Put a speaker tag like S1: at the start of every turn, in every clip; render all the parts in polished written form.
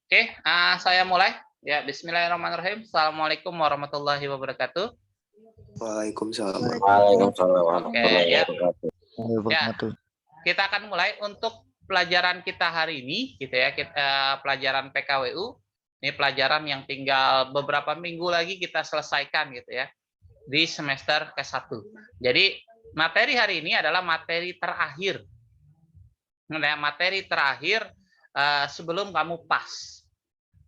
S1: Oke, saya mulai. Ya, bismillahirrahmanirrahim. Assalamualaikum warahmatullahi wabarakatuh.
S2: Waalaikumsalam.
S3: Waalaikumsalam
S1: Oke,
S3: warahmatullahi
S1: ya.
S3: wabarakatuh.
S1: Ya, kita akan mulai untuk pelajaran kita hari ini, gitu ya. Pelajaran PKWU. Ini pelajaran yang tinggal beberapa minggu lagi kita selesaikan, gitu ya, di semester ke-1. Jadi, materi hari ini adalah materi terakhir. Nah, materi terakhir sebelum kamu pas.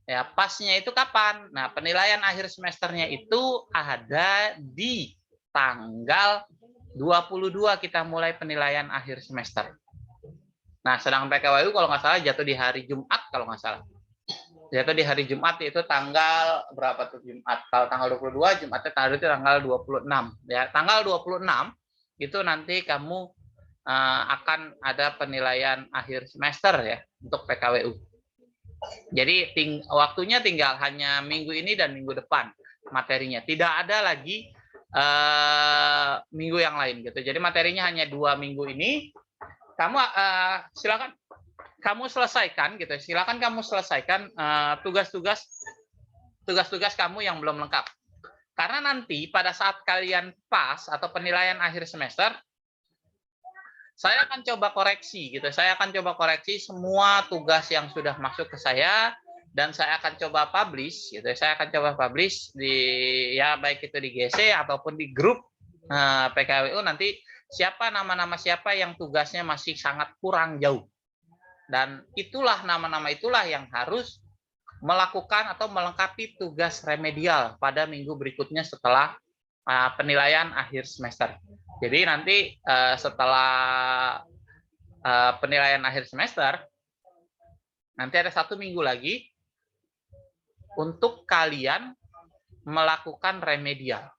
S1: Ya, pasnya itu kapan? Nah, penilaian akhir semesternya itu ada di tanggal 22 kita mulai penilaian akhir semester. Nah, sedangkan PKWU kalau nggak salah jatuh di hari Jumat kalau nggak salah. Jatuh di hari Jumat itu tanggal berapa tuh Jumat? Kalau tanggal 22, Jumatnya tanggal 26. Ya, tanggal 26 itu nanti kamu akan ada penilaian akhir semester ya untuk PKWU. Jadi waktunya tinggal hanya minggu ini dan minggu depan materinya. Tidak ada lagi minggu yang lain gitu. Jadi materinya hanya 2 minggu ini. Kamu silakan kamu selesaikan gitu. Silakan kamu selesaikan tugas-tugas kamu yang belum lengkap. Karena nanti pada saat kalian pas atau penilaian akhir semester, saya akan coba koreksi gitu. Saya akan coba koreksi semua tugas yang sudah masuk ke saya dan saya akan coba publish gitu. Saya akan coba publish di ya baik itu di GC ataupun di grup PKWU nanti siapa nama-nama siapa yang tugasnya masih sangat kurang jauh. Dan itulah nama-nama itulah yang harus melakukan atau melengkapi tugas remedial pada minggu berikutnya setelah penilaian akhir semester. Jadi nanti setelah penilaian akhir semester, nanti ada 1 minggu lagi untuk kalian melakukan remedial.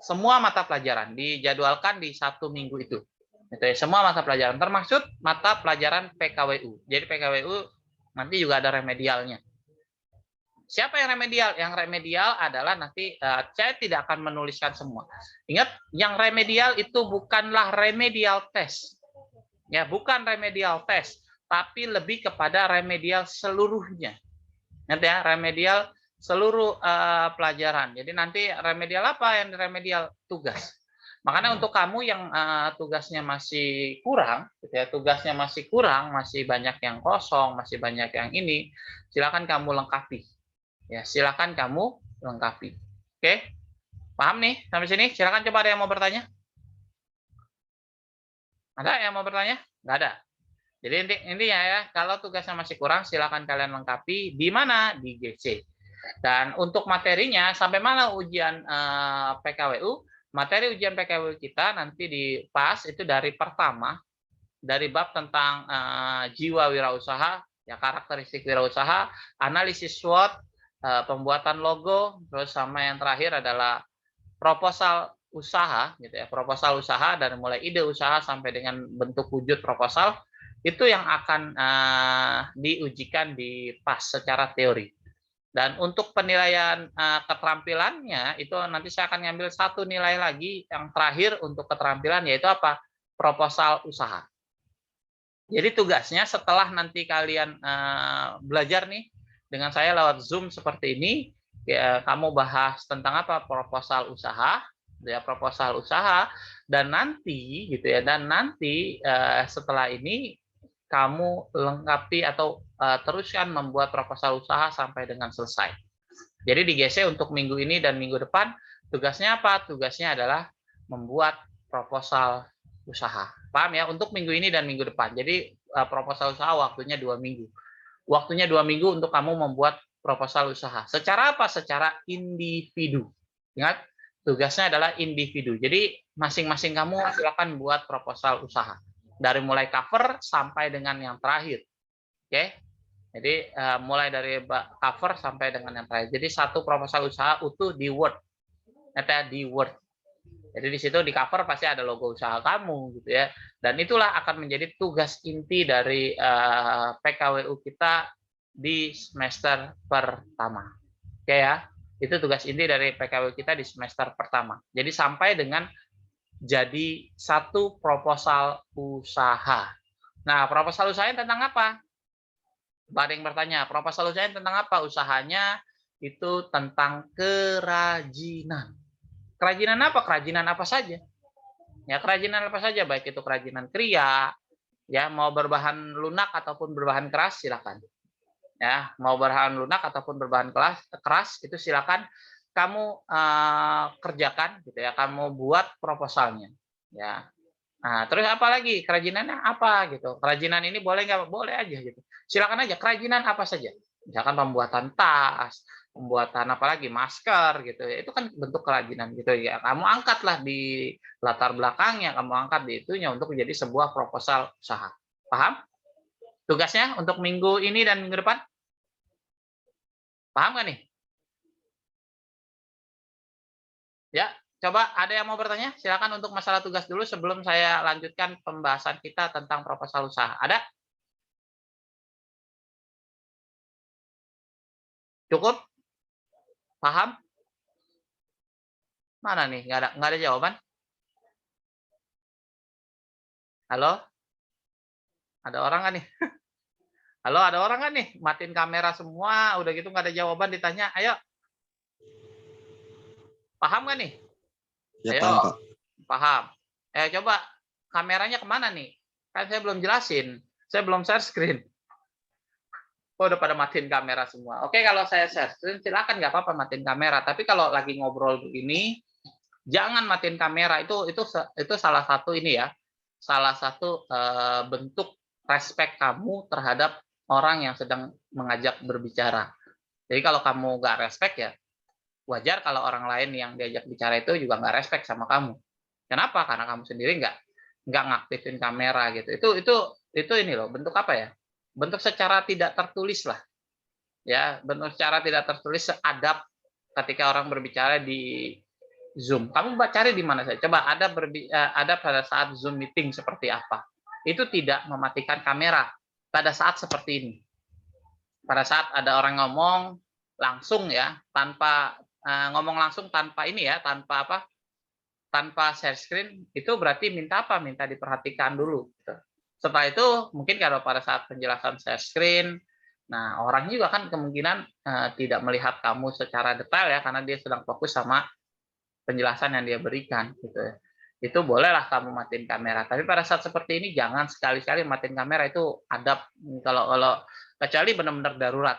S1: Semua mata pelajaran dijadwalkan di 1 minggu itu. Semua mata pelajaran, termasuk mata pelajaran PKWU. Jadi PKWU nanti juga ada remedialnya. Siapa yang remedial? Yang remedial adalah nanti saya tidak akan menuliskan semua. Ingat, yang remedial itu bukanlah remedial test. Ya, bukan remedial test, tapi lebih kepada remedial seluruhnya. Ingat ya, remedial seluruh pelajaran. Jadi nanti remedial apa yang remedial? Tugas. Makanya untuk kamu yang tugasnya masih kurang, gitu ya, tugasnya masih kurang, masih banyak yang kosong, masih banyak yang ini, silakan kamu lengkapi. Ya, silakan kamu lengkapi. Oke, paham nih sampai sini? Silakan coba ada yang mau bertanya. Ada yang mau bertanya? Nggak ada. Jadi intinya ya, kalau tugasnya masih kurang, silakan kalian lengkapi. Di mana? Di GC. Dan untuk materinya, sampai mana ujian PKWU? Materi ujian PKWU kita nanti di PAS itu dari pertama, dari bab tentang jiwa wirausaha, ya karakteristik wirausaha, analisis SWOT, pembuatan logo, terus sama yang terakhir adalah proposal usaha, gitu ya, proposal usaha dari mulai ide usaha sampai dengan bentuk wujud proposal itu yang akan diujikan di PAS secara teori. Dan untuk penilaian keterampilannya itu nanti saya akan ngambil 1 nilai lagi yang terakhir untuk keterampilan yaitu apa? Proposal usaha. Jadi tugasnya setelah nanti kalian belajar nih dengan saya lewat Zoom seperti ini, ya, kamu bahas tentang apa? Proposal usaha, ya proposal usaha, dan nanti gitu ya, dan nanti setelah ini kamu lengkapi atau teruskan membuat proposal usaha sampai dengan selesai. Jadi di GC untuk minggu ini dan minggu depan tugasnya apa? Tugasnya adalah membuat proposal usaha. Paham ya? Untuk minggu ini dan minggu depan. Jadi proposal usaha waktunya 2 minggu. Waktunya 2 minggu untuk kamu membuat proposal usaha. Secara apa? Secara individu. Ingat, tugasnya adalah individu. Jadi masing-masing kamu silakan buat proposal usaha. Dari mulai cover sampai dengan yang terakhir. Oke? Jadi mulai dari cover sampai dengan yang terakhir. Jadi 1 proposal usaha utuh di Word. Di Word. Jadi di situ di cover pasti ada logo usaha kamu gitu ya. Dan itulah akan menjadi tugas inti dari PKWU kita di semester pertama. Oke ya. Itu tugas inti dari PKWU kita di semester pertama. Jadi sampai dengan jadi 1 proposal usaha. Nah, proposal usahanya tentang apa? Ada yang bertanya, proposal usahanya tentang apa? Usahanya itu tentang kerajinan. Kerajinan apa? Kerajinan apa saja. Ya, kerajinan apa saja, baik itu kerajinan kriya, ya, mau berbahan lunak ataupun berbahan keras silakan. Ya, mau berbahan lunak ataupun berbahan keras itu silakan kamu kerjakan gitu ya, kamu buat proposalnya. Ya. Nah, terus apa lagi? Kerajinannya apa gitu? Kerajinan ini boleh nggak? Boleh aja gitu. Silakan aja kerajinan apa saja. Misalkan pembuatan tas, pembuatan apa lagi? Masker gitu ya. Itu kan bentuk kerajinan gitu ya. Kamu angkatlah di latar belakangnya, kamu angkat di itunya untuk menjadi sebuah proposal usaha. Paham? Tugasnya untuk minggu ini dan minggu depan? Paham nggak nih? Ya, coba ada yang mau bertanya? Silakan untuk masalah tugas dulu sebelum saya lanjutkan pembahasan kita tentang proposal usaha. Ada? Cukup? Paham? Mana nih? Nggak ada jawaban? Halo? Ada orang nggak nih? Halo, ada orang nggak nih? Matiin kamera semua, udah gitu nggak ada jawaban ditanya. Ayo, paham nggak nih?
S2: Ya,
S1: Ayo,
S2: paham, Pak.
S1: paham. Coba kameranya kemana nih? Kan saya belum jelasin. Saya belum share screen. Oh, udah pada matiin kamera semua. Oke, kalau saya share screen, silakan nggak apa-apa matiin kamera. Tapi kalau lagi ngobrol begini, jangan matiin kamera. Itu salah satu ini ya, salah satu bentuk respect kamu terhadap orang yang sedang mengajak berbicara. Jadi kalau kamu nggak respect ya, wajar kalau orang lain yang diajak bicara itu juga nggak respect sama kamu. Kenapa? Karena kamu sendiri nggak ngaktifin kamera gitu. Itu ini loh, bentuk apa ya? Bentuk secara tidak tertulis lah. Ya, bentuk secara tidak tertulis seadab ketika orang berbicara di Zoom. Kamu cari di mana saja. Coba ada pada saat Zoom meeting seperti apa. Itu tidak mematikan kamera pada saat seperti ini. Pada saat ada orang ngomong langsung ya, tanpa ngomong langsung tanpa ini ya, tanpa apa? Tanpa share screen, itu berarti minta apa? Minta diperhatikan dulu. Gitu. Setelah itu, mungkin kalau pada saat penjelasan share screen, nah orang juga kan kemungkinan tidak melihat kamu secara detail ya, karena dia sedang fokus sama penjelasan yang dia berikan gitu ya. Itu bolehlah kamu matiin kamera. Tapi pada saat seperti ini jangan sekali-kali matiin kamera, itu adab kalau kecuali benar-benar darurat.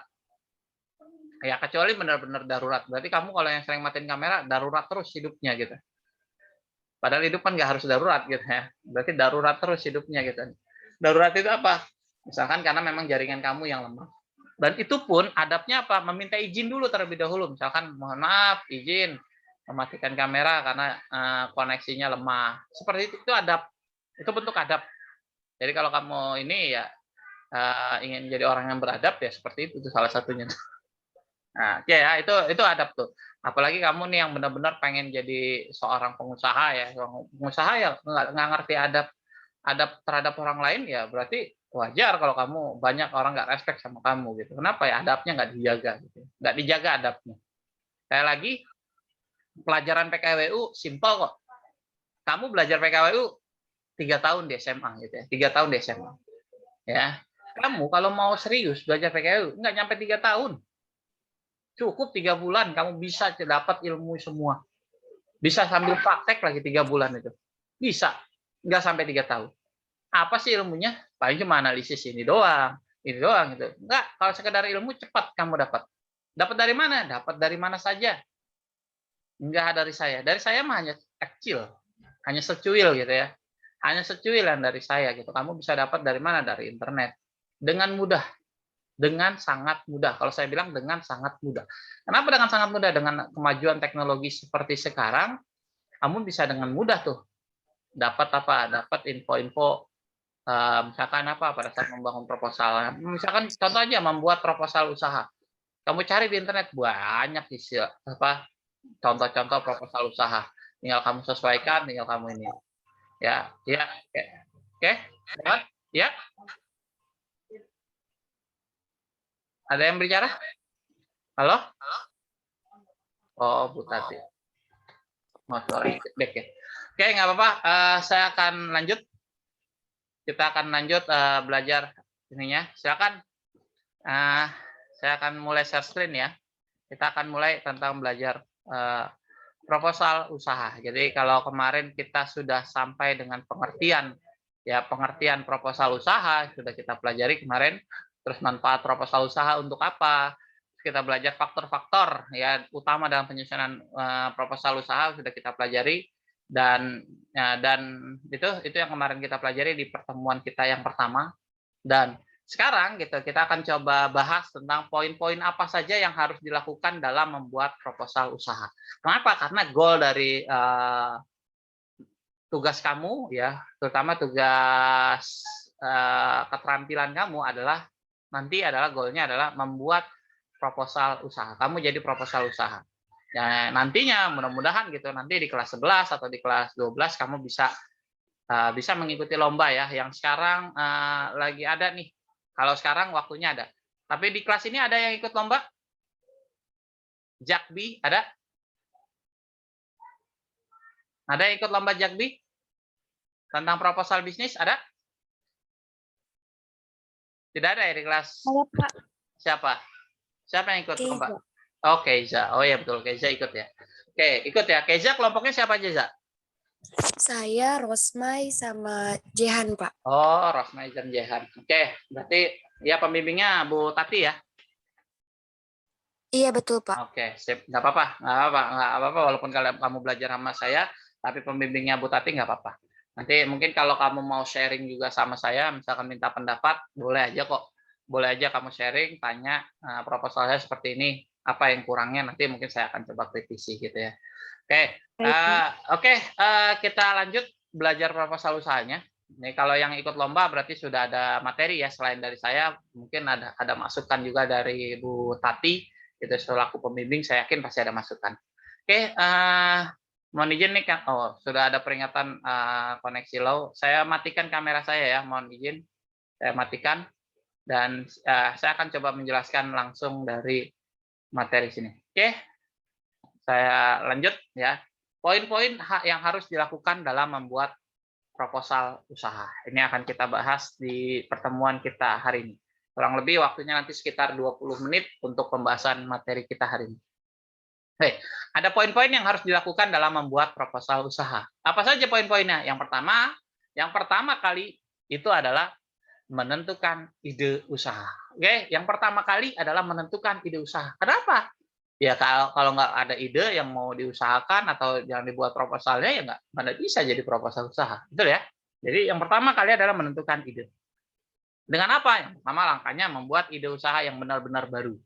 S1: Ya kecuali benar-benar darurat. Berarti kamu kalau yang sering matiin kamera darurat terus hidupnya gitu. Padahal hidup kan nggak harus darurat gitu ya. Berarti darurat terus hidupnya gitu. Darurat itu apa? Misalkan karena memang jaringan kamu yang lemah. Dan itu pun adabnya apa? Meminta izin dulu terlebih dahulu. Misalkan mohon maaf, izin mematikan kamera karena koneksinya lemah. Seperti itu adab. Itu bentuk adab. Jadi kalau kamu ini ya ingin jadi orang yang beradab ya seperti itu salah satunya. Nah, ya itu adab tuh. Apalagi kamu nih yang benar-benar pengen jadi seorang pengusaha ya. Pengusaha ya nggak ngerti adab terhadap orang lain ya berarti wajar kalau kamu banyak orang nggak respect sama kamu gitu. Kenapa ya? Adabnya nggak dijaga gitu. Nggak dijaga adabnya. Kayak lagi pelajaran PKWU simpel kok. Kamu belajar PKWU 3 tahun di SMA gitu ya. 3 tahun di SMA. Ya. Kamu kalau mau serius belajar PKWU nggak nyampe 3 tahun. Cukup 3 bulan kamu bisa dapat ilmu semua. Bisa sambil praktek lagi 3 bulan itu. Bisa. Nggak sampai 3 tahun. Apa sih ilmunya? Paling cuma analisis ini doang gitu. Enggak, kalau sekedar ilmu cepat kamu dapat. Dapat dari mana? Dapat dari mana saja. Enggak dari saya. Dari saya mah hanya kecil, hanya secuil gitu ya. Hanya secuilan dari saya gitu. Kamu bisa dapat dari mana? Dari internet. Dengan mudah. Dengan sangat mudah. Kalau saya bilang dengan sangat mudah. Kenapa dengan sangat mudah? Dengan kemajuan teknologi seperti sekarang, kamu bisa dengan mudah tuh dapat apa? Dapat info-info misalkan apa pada saat membangun proposal. Misalkan contoh aja membuat proposal usaha. Kamu cari di internet banyak sih apa contoh-contoh proposal usaha. Tinggal kamu sesuaikan, tinggal kamu ini. Ya, ya, oke, ya. Ada yang bicara? Halo? Oh, Bu Tati. Oh, sorry, feedback ya. Oke, nggak apa-apa. Saya akan lanjut. Kita akan lanjut belajar ininya. Silakan Ah, saya akan mulai share screen ya. Kita akan mulai tentang belajar proposal usaha. Jadi kalau kemarin kita sudah sampai dengan pengertian proposal usaha sudah kita pelajari kemarin. Terus manfaat proposal usaha untuk apa? Kita belajar faktor-faktor ya utama dalam penyusunan proposal usaha sudah kita pelajari dan itu yang kemarin kita pelajari di pertemuan kita yang pertama. Dan sekarang gitu kita akan coba bahas tentang poin-poin apa saja yang harus dilakukan dalam membuat proposal usaha. Kenapa? Karena goal dari tugas kamu ya, terutama tugas keterampilan kamu adalah goalnya adalah membuat proposal usaha. Kamu jadi proposal usaha. Ya, nantinya mudah-mudahan gitu nanti di kelas 11 atau di kelas 12 kamu bisa mengikuti lomba ya. Yang sekarang lagi ada nih. Kalau sekarang waktunya ada. Tapi di kelas ini ada yang ikut lomba? Jakbi ada? Ada yang ikut lomba Jakbi? Tentang proposal bisnis ada? Tidak ada ya di kelas?
S3: Ada, Pak.
S1: Siapa? Siapa yang ikut
S3: Keiza.
S1: lomba? Oh, Keiza. Oh ya betul, Keiza ikut ya. Oke, ikut ya. Keiza kelompoknya siapa aja, Za?
S3: Saya, Rosmai, sama Jehan, Pak.
S1: Oh, Rosmai dan Jehan. Oke, berarti ya pembimbingnya Bu Tati ya?
S3: Iya, betul, Pak.
S1: Oke, sip. Nggak apa-apa. Walaupun kamu belajar sama saya, tapi pembimbingnya Bu Tati nggak apa-apa. Nanti mungkin kalau kamu mau sharing juga sama saya, misalkan minta pendapat, boleh aja kok. Boleh aja kamu sharing, tanya proposal saya seperti ini, apa yang kurangnya, nanti mungkin saya akan coba kritisi gitu ya. Oke, kita lanjut belajar proposal usahanya. Ini kalau yang ikut lomba berarti sudah ada materi ya selain dari saya, mungkin ada masukan juga dari Bu Tati, itu selaku pembimbing, saya yakin pasti ada masukan. Oke, mohon izin nih kan, sudah ada peringatan koneksi low. Saya matikan kamera saya ya, mohon izin, saya matikan dan saya akan coba menjelaskan langsung dari materi sini. Oke. Saya lanjut ya. Poin-poin yang harus dilakukan dalam membuat proposal usaha. Ini akan kita bahas di pertemuan kita hari ini. Kurang lebih waktunya nanti sekitar 20 menit untuk pembahasan materi kita hari ini. Ada poin-poin yang harus dilakukan dalam membuat proposal usaha. Apa saja poin-poinnya? Yang pertama kali itu adalah menentukan ide usaha. Oke, yang pertama kali adalah menentukan ide usaha. Kenapa? Ya kalau nggak ada ide yang mau diusahakan atau yang dibuat proposalnya ya nggak bisa jadi proposal usaha, betul ya? Jadi yang pertama kali adalah menentukan ide. Dengan apa? Yang pertama langkahnya membuat ide usaha yang benar-benar baru,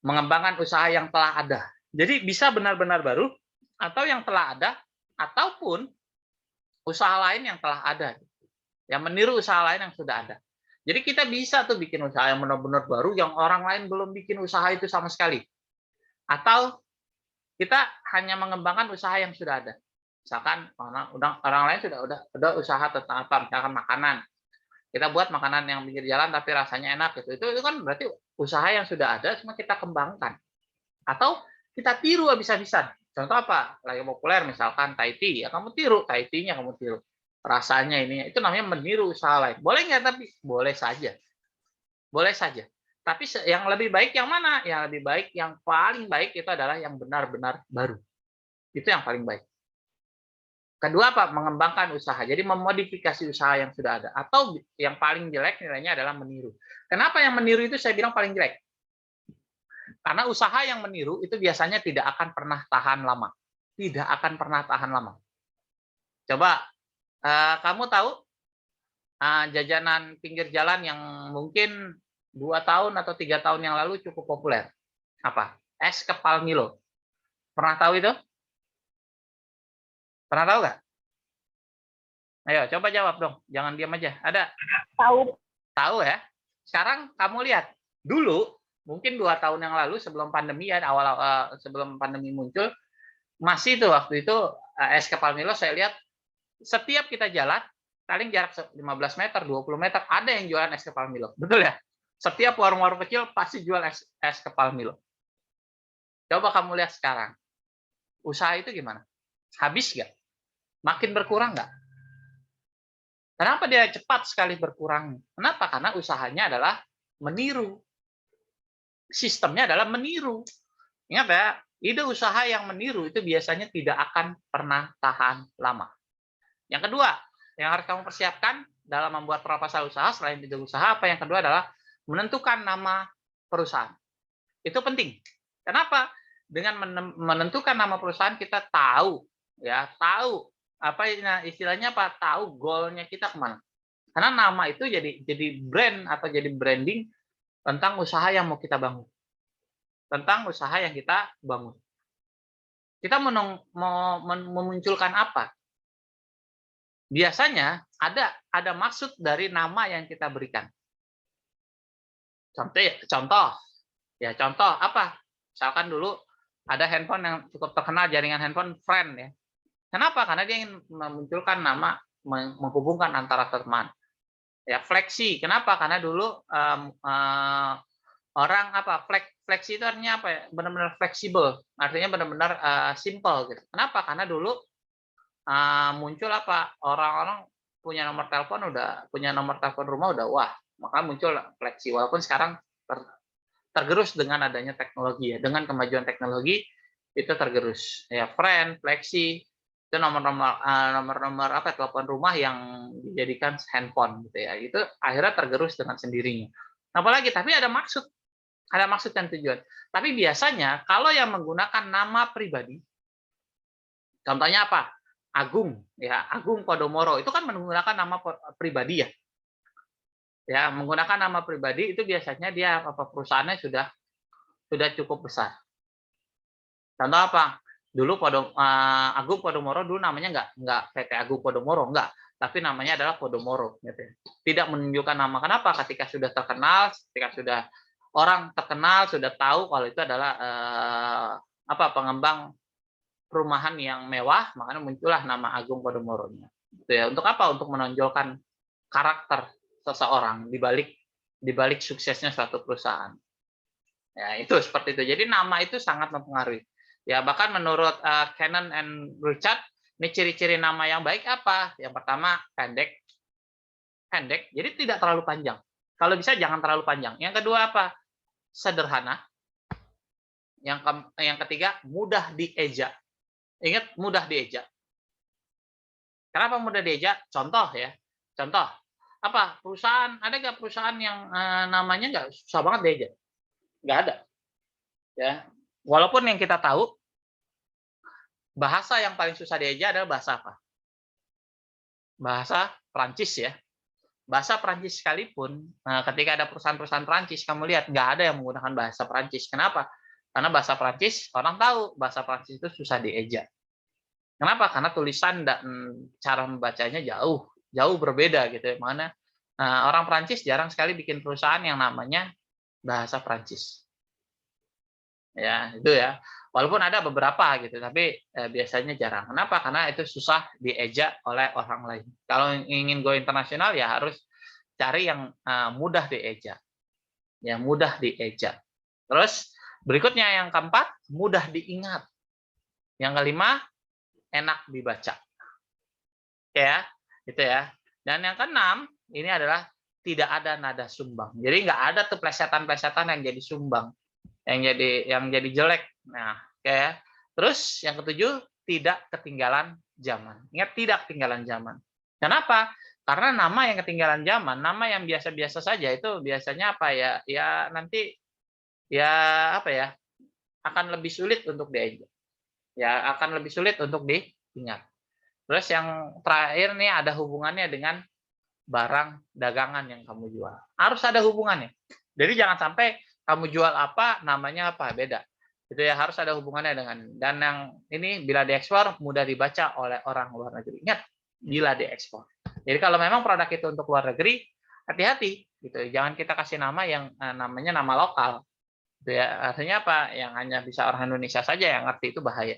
S1: mengembangkan usaha yang telah ada. Jadi bisa benar-benar baru atau yang telah ada ataupun usaha lain yang telah ada, yang meniru usaha lain yang sudah ada. Jadi kita bisa tuh bikin usaha yang benar-benar baru yang orang lain belum bikin usaha itu sama sekali. Atau kita hanya mengembangkan usaha yang sudah ada. Misalkan orang lain sudah usaha tentang apa? Misalkan makanan. Kita buat makanan yang pinggir jalan tapi rasanya enak gitu. Itu kan berarti usaha yang sudah ada cuma kita kembangkan. Atau kita tiru habis-habisan. Contoh apa? Lagi populer misalkan Thai tea, ya kamu tiru Thai tea-nya, kamu tiru. Rasanya ini itu namanya meniru usaha lain. Boleh nggak? Tapi boleh saja. Boleh saja. Tapi yang lebih baik yang mana? Yang lebih baik, yang paling baik itu adalah yang benar-benar baru. Itu yang paling baik. Kedua apa? Mengembangkan usaha. Jadi memodifikasi usaha yang sudah ada. Atau yang paling jelek nilainya adalah meniru. Kenapa yang meniru itu saya bilang paling jelek? Karena usaha yang meniru itu biasanya tidak akan pernah tahan lama. Tidak akan pernah tahan lama. Coba kamu tahu jajanan pinggir jalan yang mungkin 2 tahun atau 3 tahun yang lalu cukup populer? Apa? Es kepal Milo. Pernah tahu itu? Pernah tahu nggak? Ayo, coba jawab dong. Jangan diam aja. Ada?
S3: Tahu.
S1: Tahu ya? Sekarang kamu lihat. Dulu, mungkin 2 tahun yang lalu sebelum pandemi ya, awal sebelum pandemi muncul, masih tuh waktu itu es kepal Milo saya lihat setiap kita jalan, paling jarak 15 meter, 20 meter, ada yang jualan es kepal Milo. Betul ya? Setiap warung-warung kecil pasti jual es kepal Milo. Coba kamu lihat sekarang. Usaha itu gimana? Habis nggak? Makin berkurang nggak? Kenapa dia cepat sekali berkurang? Kenapa? Karena usahanya adalah meniru. Sistemnya adalah meniru. Ingat ya, ide usaha yang meniru itu biasanya tidak akan pernah tahan lama. Yang kedua, yang harus kamu persiapkan dalam membuat proposal usaha, selain ide usaha, apa yang kedua adalah menentukan nama perusahaan. Itu penting. Kenapa? Dengan menentukan nama perusahaan kita tahu, ya, tahu apa istilahnya apa? Tahu goalnya kita kemana. Karena nama itu jadi brand atau jadi branding tentang usaha yang mau kita bangun. Tentang usaha yang kita bangun. Kita mau memunculkan apa? Biasanya ada maksud dari nama yang kita berikan. Contoh apa? Misalkan dulu ada handphone yang cukup terkenal, jaringan handphone Friend ya. Kenapa? Karena dia ingin memunculkan nama menghubungkan antara teman. Ya, Flexi. Kenapa? Karena dulu orang apa? Flexi itu artinya apa ya? Benar-benar fleksibel. Artinya benar-benar simple gitu. Kenapa? Karena dulu muncul apa? Orang-orang punya nomor telepon rumah udah wah, maka muncul Flexi. Walaupun sekarang tergerus dengan adanya teknologi ya, dengan kemajuan teknologi itu tergerus ya. Friend, Flexi itu nomor apa, telepon rumah yang dijadikan handphone gitu ya, itu akhirnya tergerus dengan sendirinya. Apalagi tapi ada maksud dan tujuan. Tapi biasanya kalau yang menggunakan nama pribadi, contohnya apa, Agung ya, Agung Podomoro itu kan menggunakan nama pribadi ya. Ya, menggunakan nama pribadi itu biasanya dia perusahaannya sudah cukup besar. Contoh apa? Dulu Agung Podomoro dulu namanya nggak PT Agung Podomoro, nggak, tapi namanya adalah Podomoro gitu. Tidak menunjukkan nama. Kenapa? Ketika sudah terkenal, ketika sudah orang terkenal, sudah tahu kalau itu adalah pengembang perumahan yang mewah, makanya muncullah nama Agung Podomoro-nya. Gitu ya. Untuk apa? Untuk menonjolkan karakter seseorang di balik suksesnya suatu perusahaan. Ya, itu seperti itu. Jadi nama itu sangat mempengaruhi. Ya, bahkan menurut Cannon and Richard, ini ciri-ciri nama yang baik apa? Yang pertama, pendek. Jadi tidak terlalu panjang. Kalau bisa jangan terlalu panjang. Yang kedua apa? Sederhana. Yang ketiga, mudah dieja. Ingat, mudah dieja. Kenapa mudah dieja? Contoh ya. Contoh. Apa? Perusahaan, ada nggak perusahaan yang namanya nggak susah banget dieja? Nggak ada. Ya. Walaupun yang kita tahu, bahasa yang paling susah dieja adalah bahasa apa? Bahasa Prancis ya. Bahasa Prancis sekalipun, ketika ada perusahaan-perusahaan Prancis, kamu lihat nggak ada yang menggunakan bahasa Prancis. Kenapa? Karena bahasa Prancis, orang tahu bahasa Prancis itu susah dieja. Kenapa? Karena tulisan dan cara membacanya jauh berbeda gitu. Mana orang Prancis jarang sekali bikin perusahaan yang namanya bahasa Prancis. Ya, itu ya. Walaupun ada beberapa gitu, tapi biasanya jarang. Kenapa? Karena itu susah dieja oleh orang lain. Kalau ingin go internasional ya harus cari yang mudah dieja. Ya, mudah dieja. Terus berikutnya yang keempat, mudah diingat. Yang kelima, enak dibaca. Ya, itu ya. Dan yang keenam, ini adalah tidak ada nada sumbang. Jadi nggak ada tuh plesetan-plesetan yang jadi sumbang, yang jadi jelek. Nah, ya. Terus yang ketujuh, tidak ketinggalan zaman. Ingat, tidak ketinggalan zaman. Kenapa? Karena nama yang ketinggalan zaman, nama yang biasa-biasa saja itu biasanya apa ya? Ya nanti ya apa ya? Akan lebih sulit untuk diingat. Ya, akan lebih sulit untuk diingat. Terus yang terakhir nih ada hubungannya dengan barang dagangan yang kamu jual. Harus ada hubungannya. Jadi jangan sampai kamu jual apa, namanya apa, beda. Itu ya, harus ada hubungannya dengan. Dan yang ini bila diekspor mudah dibaca oleh orang luar negeri. Ingat, bila diekspor. Jadi kalau memang produk itu untuk luar negeri, hati-hati gitu. Jangan kita kasih nama yang namanya nama lokal. Itu ya, artinya apa? Yang hanya bisa orang Indonesia saja yang ngerti, itu bahaya.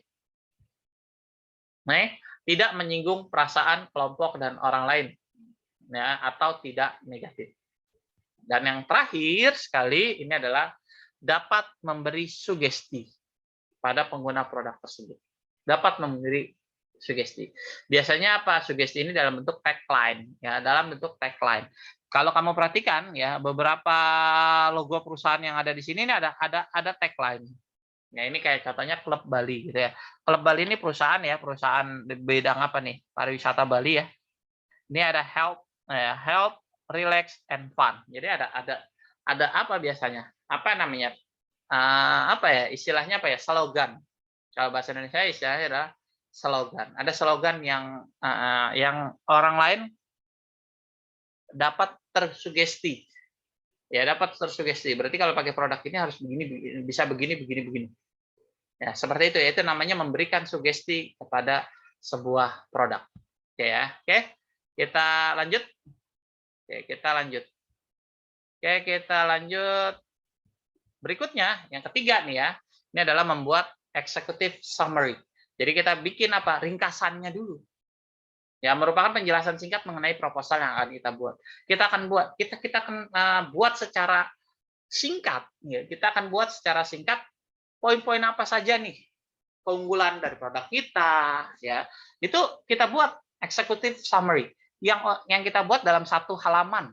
S1: Nah, tidak menyinggung perasaan kelompok dan orang lain, ya, atau tidak negatif. Dan yang terakhir sekali ini adalah dapat memberi sugesti pada pengguna produk tersebut. Dapat memberi sugesti. Biasanya apa? Sugesti ini dalam bentuk tagline, ya, dalam bentuk tagline. Kalau kamu perhatikan ya, beberapa logo perusahaan yang ada di sini ini ada tagline. Ya, ini kayak contohnya Klub Bali gitu ya. Klub Bali ini perusahaan ya, perusahaan di bidang apa nih? Pariwisata Bali ya. Ini ada health, relax and fun. Jadi ada apa biasanya? Apa namanya? Apa ya? Istilahnya apa ya? Slogan. Kalau bahasa Indonesia istilahnya adalah slogan. Ada slogan yang orang lain dapat tersugesti. Ya, dapat tersugesti. Berarti kalau pakai produk ini harus begini, bisa begini, begini, begini. Ya, seperti itu ya. Itu namanya memberikan sugesti kepada sebuah produk. Oke ya. Oke. Kita lanjut. Oke, kita lanjut. Oke, kita lanjut. Berikutnya, yang ketiga nih ya. Ini adalah membuat executive summary. Jadi kita bikin apa? Ringkasannya dulu. Ya, merupakan penjelasan singkat mengenai proposal yang akan kita buat. Kita akan buat secara singkat. Ya, kita akan buat secara singkat poin-poin apa saja nih keunggulan dari produk kita. Ya, itu kita buat executive summary yang kita buat dalam satu halaman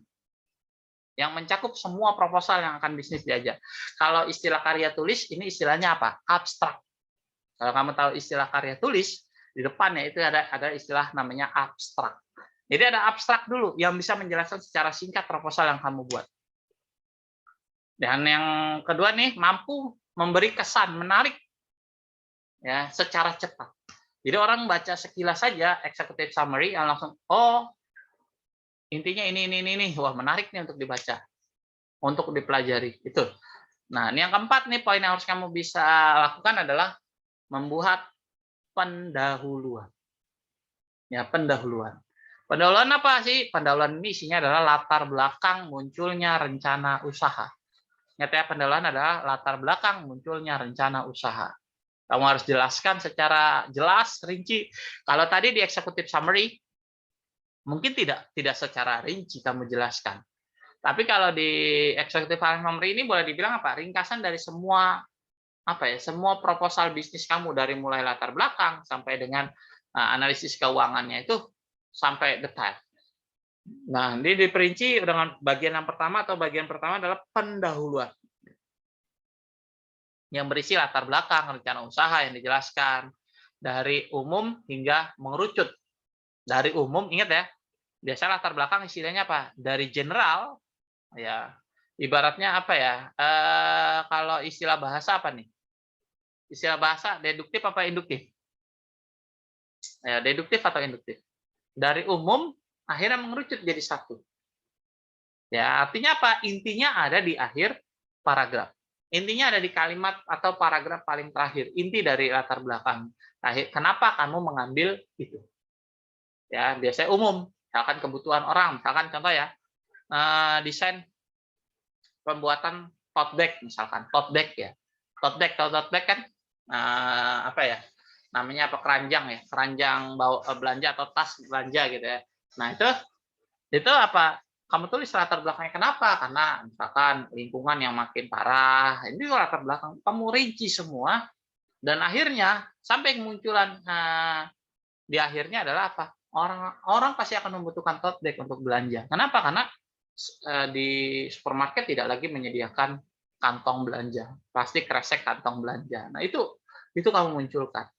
S1: yang mencakup semua proposal yang akan bisnis diajak. Kalau istilah karya tulis ini istilahnya apa? Abstrak. Kalau kamu tahu istilah karya tulis, di depannya itu ada istilah namanya abstrak. Jadi ada abstrak dulu yang bisa menjelaskan secara singkat proposal yang kamu buat. Dan yang kedua nih, mampu memberi kesan menarik ya secara cepat. Jadi orang baca sekilas saja executive summary yang langsung intinya ini, wah menarik nih untuk dibaca, untuk dipelajari itu. Nah, ini yang keempat nih poin yang harus kamu bisa lakukan adalah membuat pendahuluan. Ya, pendahuluan. Pendahuluan apa sih? Pendahuluan ini isinya adalah latar belakang munculnya rencana usaha. Ingat ya, pendahuluan adalah latar belakang munculnya rencana usaha. Kamu harus jelaskan secara jelas, rinci. Kalau tadi di executive summary, mungkin tidak secara rinci kamu jelaskan. Tapi kalau di executive summary ini boleh dibilang apa? Ringkasan dari semua semua proposal bisnis kamu dari mulai latar belakang sampai dengan analisis keuangannya itu sampai detail. Nah, ini diperinci dengan bagian pertama adalah pendahuluan. Yang berisi latar belakang rencana usaha yang dijelaskan dari umum hingga mengerucut. Dari umum, ingat ya, biasa latar belakang istilahnya apa? Dari general, ya, ibaratnya apa ya? Kalau istilah bahasa apa nih? Istilah bahasa deduktif apa induktif? Ya, deduktif atau induktif? Dari umum akhirnya mengerucut jadi satu. Ya, artinya apa? Intinya ada di akhir paragraf. Intinya ada di kalimat atau paragraf paling terakhir. Inti dari latar belakang. Kenapa kamu mengambil itu? Ya, biasanya umum. Misalkan kebutuhan orang. Misalkan contoh ya, desain pembuatan tote bag misalkan. Tote bag ya. Tote bag kan apa ya? Namanya apa? Keranjang ya. Keranjang bawa belanja atau tas belanja gitu ya. Nah, itu apa? Kamu tulis latar belakangnya kenapa? Karena misalkan lingkungan yang makin parah. Ini latar belakang. Kamu rinci semua. Dan akhirnya sampai kemunculan di akhirnya adalah apa? Orang pasti akan membutuhkan tote bag untuk belanja. Kenapa? Karena di supermarket tidak lagi menyediakan kantong belanja, plastik kresek kantong belanja. Nah, itu kamu munculkan.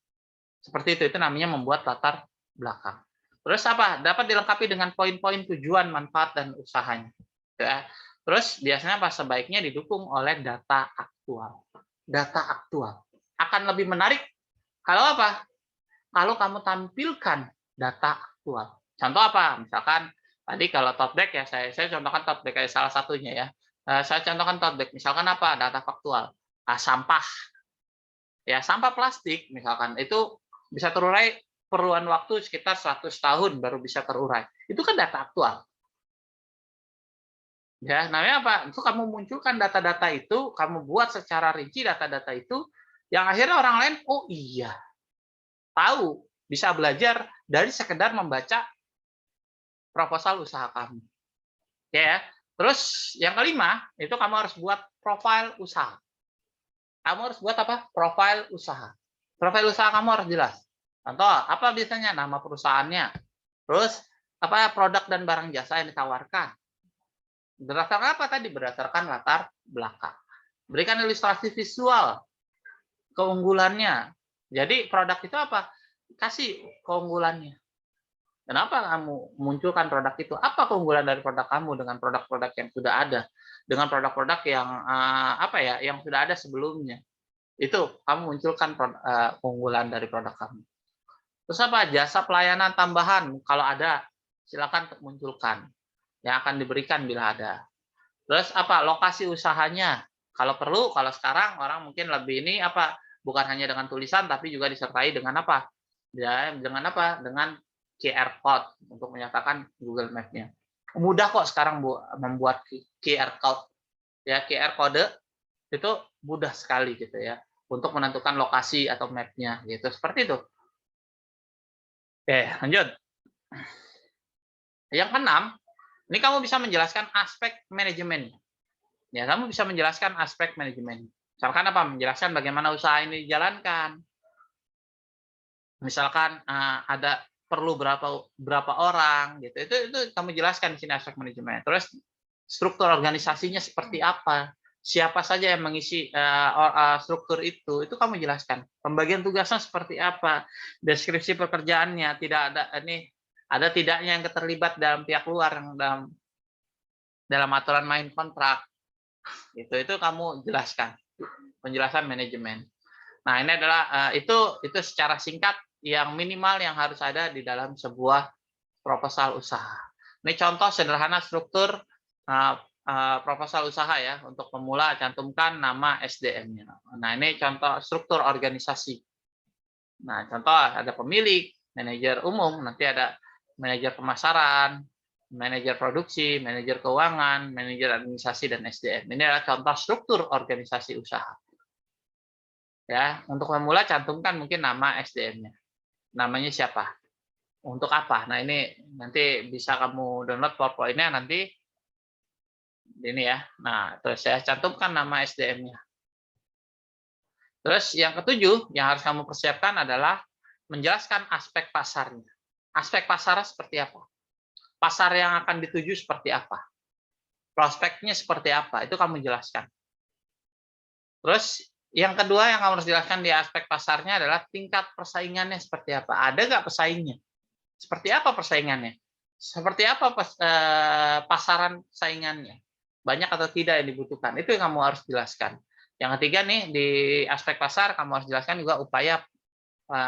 S1: Seperti itu namanya membuat latar belakang. Terus apa? Dapat dilengkapi dengan poin-poin tujuan, manfaat, dan usahanya. Ya. Terus biasanya apa? Sebaiknya didukung oleh data aktual. Data aktual. Akan lebih menarik kalau apa? Kalau kamu tampilkan data aktual. Contoh apa? Misalkan tadi kalau tote bag ya, saya contohkan tote bag kayak salah satunya ya. Saya contohkan tote bag. Misalkan apa? Data faktual. Sampah. Ya, sampah plastik misalkan itu bisa terurai perluan waktu sekitar 100 tahun baru bisa terurai. Itu kan data aktual. Ya, namanya apa? Itu kamu munculkan data-data itu, kamu buat secara rinci data-data itu, yang akhirnya orang lain, oh iya, tahu, bisa belajar dari sekedar membaca proposal usaha kamu. Ya, terus yang kelima, itu kamu harus buat profil usaha. Kamu harus buat apa? Profil usaha. Profil usaha kamu harus jelas. Contoh, apa biasanya nama perusahaannya, terus apa produk dan barang jasa yang ditawarkan, Berdasarkan apa tadi? Berdasarkan latar belakang. Berikan ilustrasi visual keunggulannya. Jadi produk itu apa? Kasih keunggulannya. Kenapa kamu munculkan produk itu? Apa keunggulan dari produk kamu dengan produk-produk yang sudah ada, dengan produk-produk yang yang sudah ada sebelumnya? Itu kamu munculkan keunggulan dari produk kamu. Terus apa? Jasa pelayanan tambahan kalau ada, silakan munculkan yang akan diberikan bila ada. Terus apa? Lokasi usahanya. Kalau perlu, kalau sekarang orang mungkin lebih ini apa? Bukan hanya dengan tulisan, tapi juga disertai dengan apa? Ya, dengan apa? Dengan QR code untuk menyatakan Google Map-nya. Mudah kok sekarang membuat QR code. Ya, QR kode itu mudah sekali gitu ya untuk menentukan lokasi atau map-nya gitu. Seperti itu. Oke, lanjut. Yang keenam, ini kamu bisa menjelaskan aspek manajemennya. Ya, kamu bisa menjelaskan aspek manajemen. Misalkan apa? Menjelaskan bagaimana usaha ini dijalankan. Misalkan ada perlu berapa orang gitu. Itu kamu jelaskan di sini aspek manajemen. Terus struktur organisasinya seperti apa? Siapa saja yang mengisi struktur itu kamu jelaskan. Pembagian tugasnya seperti apa? Deskripsi pekerjaannya, tidak ada tidaknya yang terlibat dalam pihak luar yang dalam aturan main kontrak. Itu kamu jelaskan, penjelasan manajemen. Nah, ini adalah itu secara singkat yang minimal yang harus ada di dalam sebuah proposal usaha. Ini contoh sederhana struktur proposal usaha ya. Untuk pemula cantumkan nama SDM-nya. Nah, ini contoh struktur organisasi. Nah, contoh ada pemilik, manajer umum, nanti ada manajer pemasaran, manajer produksi, manajer keuangan, manajer administrasi, dan SDM. Ini adalah contoh struktur organisasi usaha. Ya, untuk pemula cantumkan mungkin nama SDM-nya. Namanya siapa? Untuk apa? Nah, ini nanti bisa kamu download PowerPoint-nya nanti ini ya. Nah, terus saya cantumkan nama SDM-nya. Terus yang ketujuh yang harus kamu persiapkan adalah menjelaskan aspek pasarnya. Aspek pasarnya seperti apa? Pasar yang akan dituju seperti apa? Prospeknya seperti apa? Itu kamu jelaskan. Terus yang kedua yang kamu harus jelaskan di aspek pasarnya adalah tingkat persaingannya seperti apa? Ada nggak pesaingnya? Seperti apa persaingannya? Seperti apa pasaran saingannya? Banyak atau tidak yang dibutuhkan? Itu yang kamu harus jelaskan. Yang ketiga nih, di aspek pasar kamu harus jelaskan juga upaya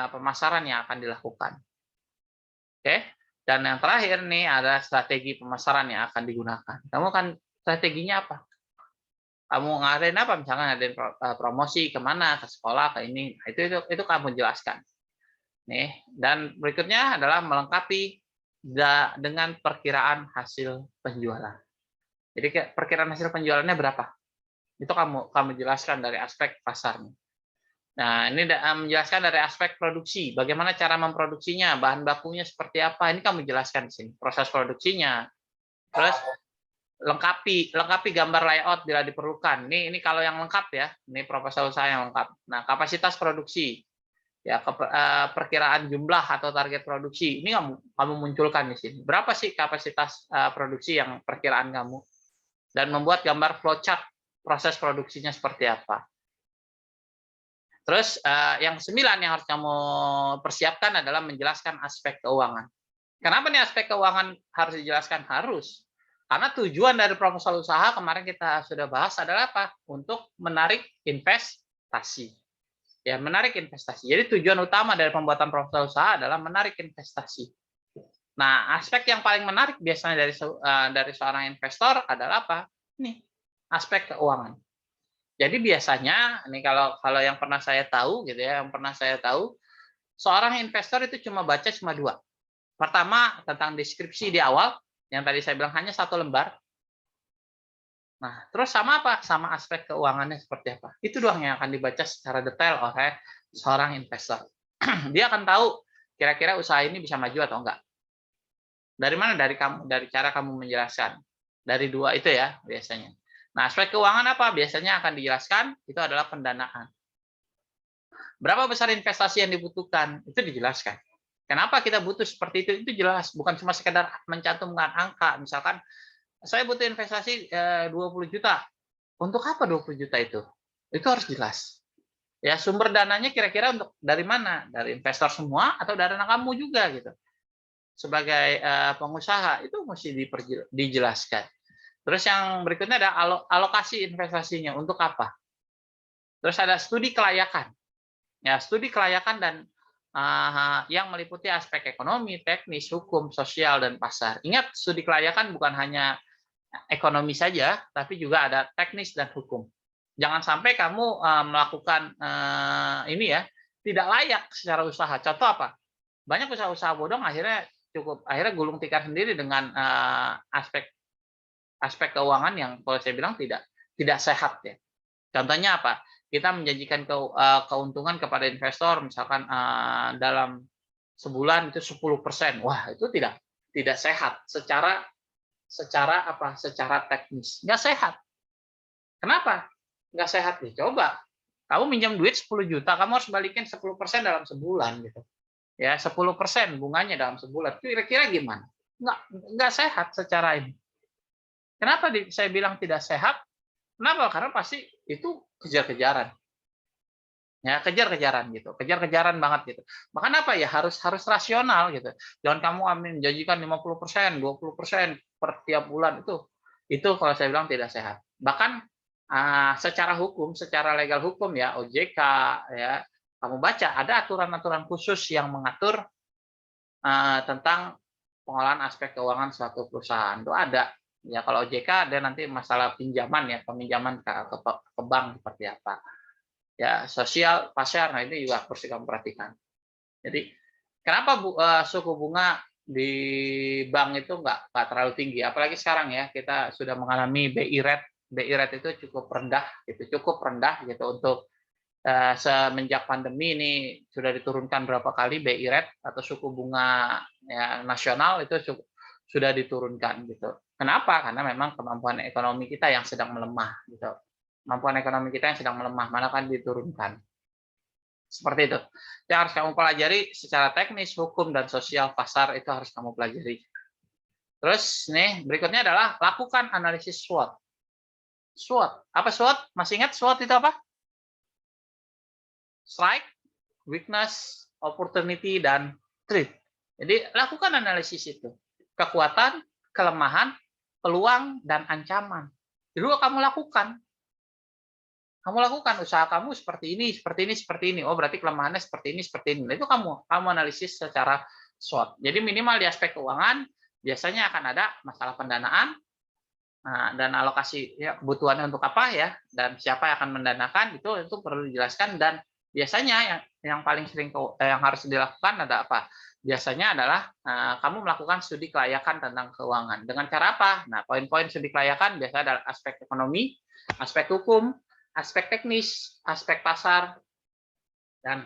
S1: pemasaran yang akan dilakukan. Oke? Dan yang terakhir nih ada strategi pemasaran yang akan digunakan. Kamu kan strateginya apa? Kamu ngadain apa? Misalnya ngadain promosi kemana, ke sekolah, ke ini. Itu kamu jelaskan. Nih, dan berikutnya adalah melengkapi dengan perkiraan hasil penjualan. Jadi perkiraan hasil penjualannya berapa? Itu kamu jelaskan dari aspek pasarnya. Nah, ini menjelaskan dari aspek produksi, bagaimana cara memproduksinya, bahan bakunya seperti apa, ini kamu jelaskan di sini, proses produksinya. Terus lengkapi gambar layout bila diperlukan. Ini kalau yang lengkap ya, ini proposal usaha yang lengkap. Nah, kapasitas produksi, ya perkiraan jumlah atau target produksi, ini kamu munculkan di sini. Berapa sih kapasitas produksi yang perkiraan kamu? Dan membuat gambar flowchart proses produksinya seperti apa. Terus yang 9 yang harus kamu persiapkan adalah menjelaskan aspek keuangan. Kenapa nih aspek keuangan harus dijelaskan? Harus. Karena tujuan dari proposal usaha kemarin kita sudah bahas adalah apa? Untuk menarik investasi. Ya, menarik investasi. Jadi tujuan utama dari pembuatan proposal usaha adalah menarik investasi. Nah, aspek yang paling menarik biasanya dari seorang investor adalah apa? Nih, aspek keuangan. Jadi biasanya ini kalau yang pernah saya tahu gitu ya, seorang investor itu cuma baca dua. Pertama tentang deskripsi di awal, yang tadi saya bilang hanya 1 lembar. Nah, terus sama apa? Sama aspek keuangannya seperti apa? Itu doang yang akan dibaca secara detail oleh seorang investor. Dia akan tahu kira-kira usaha ini bisa maju atau enggak. Dari mana? Dari cara kamu menjelaskan. Dari 2 itu ya biasanya. Nah, aspek keuangan apa? Biasanya akan dijelaskan, itu adalah pendanaan. Berapa besar investasi yang dibutuhkan? Itu dijelaskan. Kenapa kita butuh seperti itu? Itu jelas. Bukan cuma sekedar mencantumkan angka. Misalkan saya butuh investasi 20 juta. Untuk apa 20 juta itu? Itu harus jelas. Ya, sumber dananya kira-kira untuk dari mana? Dari investor semua atau dari anak kamu juga gitu. Sebagai pengusaha itu mesti dijelaskan. Terus yang berikutnya ada alokasi investasinya untuk apa? Terus ada studi kelayakan. Ya, studi kelayakan dan yang meliputi aspek ekonomi, teknis, hukum, sosial, dan pasar. Ingat, studi kelayakan bukan hanya ekonomi saja, tapi juga ada teknis dan hukum. Jangan sampai kamu melakukan ini ya, tidak layak secara usaha. Contoh apa? Banyak usaha-usaha bodong akhirnya gulung tikar sendiri dengan aspek keuangan yang kalau saya bilang tidak sehat ya. Contohnya apa? Kita menjanjikan keuntungan kepada investor misalkan dalam sebulan itu 10%. Wah, itu tidak sehat secara teknis. Nggak sehat. Kenapa? Nggak sehat nih. Coba kamu minjam duit 10 juta, kamu harus balikin 10% dalam sebulan gitu. Ya, 10% bunganya dalam sebulan. Kira-kira gimana? Nggak sehat secara ini. Kenapa saya bilang tidak sehat? Kenapa? Karena pasti itu kejar-kejaran. Ya, kejar-kejaran gitu. Kejar-kejaran banget gitu. Makanya apa ya? Harus rasional gitu. Jangan kamu menjanjikan 50%, 20% per tiap bulan itu kalau saya bilang tidak sehat. Bahkan secara hukum, secara legal hukum ya, OJK ya, kamu baca ada aturan-aturan khusus yang mengatur tentang pengolahan aspek keuangan suatu perusahaan. Itu ada. Ya, kalau OJK ada nanti masalah pinjaman ya, peminjaman ke bank seperti apa. Ya, sosial, pasar, nah ini juga harus kamu perhatikan. Jadi, kenapa suku bunga di bank itu nggak terlalu tinggi? Apalagi sekarang ya, kita sudah mengalami BI rate. BI rate itu cukup rendah gitu untuk semenjak pandemi ini sudah diturunkan berapa kali BI rate atau suku bunga ya, nasional itu sudah diturunkan gitu. Kenapa? Karena memang kemampuan ekonomi kita yang sedang melemah gitu. Kemampuan ekonomi kita yang sedang melemah, mana kan diturunkan. Seperti itu. Yang harus kamu pelajari secara teknis, hukum dan sosial pasar itu harus kamu pelajari. Terus nih berikutnya adalah lakukan analisis SWOT. SWOT. Apa SWOT? Masih ingat SWOT itu apa? Strike, weakness, opportunity, dan threat. Jadi lakukan analisis itu. Kekuatan, kelemahan, peluang, dan ancaman. Jadi kamu lakukan. Kamu lakukan usaha kamu seperti ini. Oh, berarti kelemahannya seperti ini. Nah, itu kamu analisis secara SWOT. Jadi minimal di aspek keuangan, biasanya akan ada masalah pendanaan, dan alokasi ya, kebutuhannya untuk apa ya, dan siapa yang akan mendanakan, itu perlu dijelaskan. Dan biasanya yang paling sering yang harus dilakukan ada apa? Biasanya adalah kamu melakukan studi kelayakan tentang keuangan. Dengan cara apa? Nah, poin-poin studi kelayakan biasanya adalah aspek ekonomi, aspek hukum, aspek teknis, aspek pasar, dan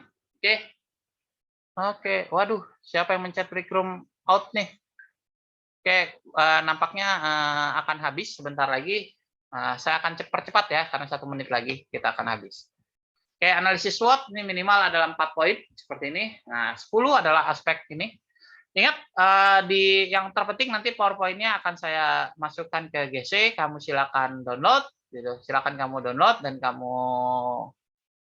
S1: oke. Waduh, siapa yang mencet break room out nih? Oke, nampaknya akan habis sebentar lagi. Saya akan percepat ya, karena 1 menit lagi kita akan habis. Oke, analisis SWOT ini minimal adalah 4 poin seperti ini. Nah, 10 adalah aspek ini. Ingat, yang terpenting nanti PowerPoint-nya akan saya masukkan ke GC. Kamu silakan download, gitu. Silakan kamu download dan kamu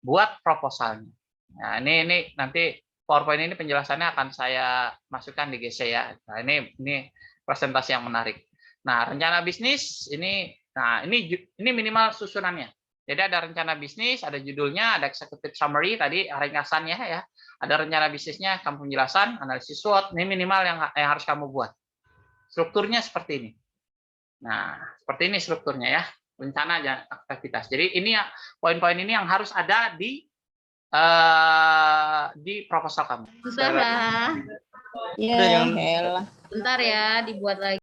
S1: buat proposalnya. Nah, ini nanti PowerPoint ini penjelasannya akan saya masukkan di GC ya. Nah, ini presentasi yang menarik. Nah, rencana bisnis ini minimal susunannya. Jadi ada rencana bisnis, ada judulnya, ada executive summary tadi ringkasannya ya. Ada rencana bisnisnya, kamu penjelasan, analisis SWOT, ini minimal yang harus kamu buat. Strukturnya seperti ini. Nah, seperti ini strukturnya ya. Rencana aktivitas. Jadi ini ya poin-poin ini yang harus ada di proposal kamu.
S4: Usaha. Ya, bentar ya, dibuat lagi.